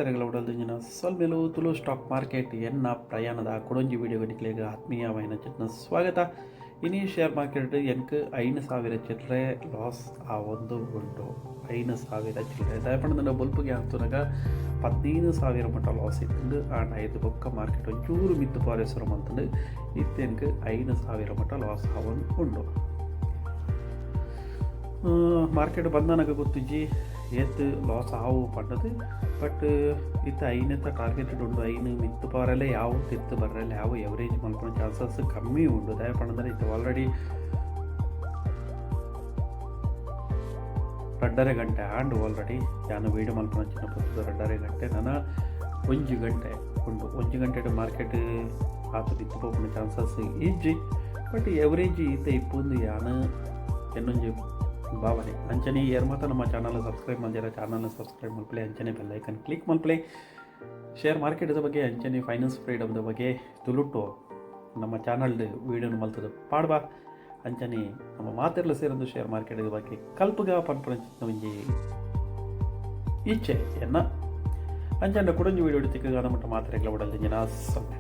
ಮಾತ್ರೆಗಳ ಉಡಲ್ದಿನ ಸೊಲ್ಮೆಲು Tulu stock market ಎನ್ನ ಪ್ರಯಾಣದ ಕೊಡೊಂಜಿ ವಿಡಿಯೋ ನಿಕ್ಲೆಗ್ ಆತ್ಮೀಯವಾಯಿನ ಚಿತ್ನ ಸ್ವಾಗತ. ಇನಿ ಶೇರ್ ಮಾರ್ಕೆಟ್ ಎನ್ಕ್ 5,000 ಚಿಲ್ಲರೆ ಲಾಸ್ ಆ ಒಂದು ಉಂಟು. 5,000 ಚಿಲ್ಲರೆ ದಯಪಂಡ ಬಲ್ಪಿಗೆ ಅಂತನಾಗ 15,000 ಮಟ್ಟ ಲಾಸ್ ಇತ್ತು. ಆಂಡ್ ಐದು ಬೊಕ್ಕ ಮಾರ್ಕೆಟ್ ಒಂಚೂರು ಮಿತ್ತು ಪಾರೇಶ್ವರಂ ಅಂತಂದು ಇತ್ತೆನ್ಕ್ 5,000 ಮಟ್ಟ ಲಾಸ್ ಆವೊಂದು ಉಂಡು. ಮಾರ್ಕೆಟ್ ಬಂದನಗ ಗೊತ್ತಿಜ್ಜಿ ಏತ್ ಲಾಸ್ ಆವು ಪಂಡದು. ಬಟ್ ಇತ್ತು ಐನತ್ತ ಟಾರ್ಗೆಟೆಡ್ ಉಂಡು. ಐನು ಮಿತ್ತು ಪಾರಲ್ಲೇ ಯಾವ ತಿತ್ತು ಬರ್ರಲ್ಲ ಯಾವ ಎವರೇಜ್ ಮಲ್ಕೊಳ್ಳೋ ಚಾನ್ಸಸ್ ಕಮ್ಮಿ ಉಂಡು. ದಯಪಂದ್ರೆ ಇತ್ತು ಆಲ್ರೆಡಿ 2.5 ಗಂಟೆ ಆಂಡ್ ಆಲ್ರೆಡಿ ನಾನು ವೀಡಿಯೋ ಮಲ್ಕೊಂಡು ಚಿನ್ನ ಪುಸ್ತಕ 2.5 ಗಂಟೆ ನಾನು 1 ಗಂಟೆ ಉಂಡು. 1 ಗಂಟೆ ಮಾರ್ಕೆಟ್ ಆತು ಬಿತ್ತು ಹೋಗ್ಕೊಂಡ ಚಾನ್ಸಸ್ ಇಜ್ಜಿ. ಬಟ್ ಎವರೇಜ್ ಈತ ಇಪ್ಪೊಂದು ಯಾನು ಎನ್ನೊಂಜಿ ಭಾವನೆ ಅಂಚನೆ ಏರ್ ಮಾತ್ರ ನಮ್ಮ ಚಾನಲ್ ಸಬ್ಸ್ಕ್ರೈಬ್ ಮಾಡಿರ ಚಾನಲ್ನ ಸಬ್ಸ್ಕ್ರೈಬ್ ಮಲ್ಪಲೆ ಅಂಚನೆ ಬೆಲ್ ಐಕನ್ ಕ್ಲಿಕ್ ಮಲ್ಪಲೆ. ಶೇರ್ ಮಾರ್ಕೆಟ್ದ ಬಗ್ಗೆ ಅಂಚನೆ ಫೈನಾನ್ಸ್ ಫ್ರೀಡಮ್ದ ಬಗ್ಗೆ ತುಳುಟು ನಮ್ಮ ಚಾನಲ್ದು ವೀಡಿಯೋನ ಮಲ್ತದ ಪಾಡ್ಬಾ ಅಂಚನೆ ನಮ್ಮ ಮಾತೆಲ್ಲ ಸೇರೊಂದು ಶೇರ್ ಮಾರ್ಕೆಟ್ ಬಗ್ಗೆ ಕಲ್ಪಗ ಪನ್ಪಂಚ ಒಂಜಿ ಈಚೆ ಎನ್ನ ಅಂಚನೆ ಕೊಡೊಂಜಿ ವೀಡಿಯೋ ತಿಕ್ಕಗ ನಮ್ಮ ಮಾತ್ರೆಗಳ ಉಡಲ್ ಜನ ಸೊನ್ನೆ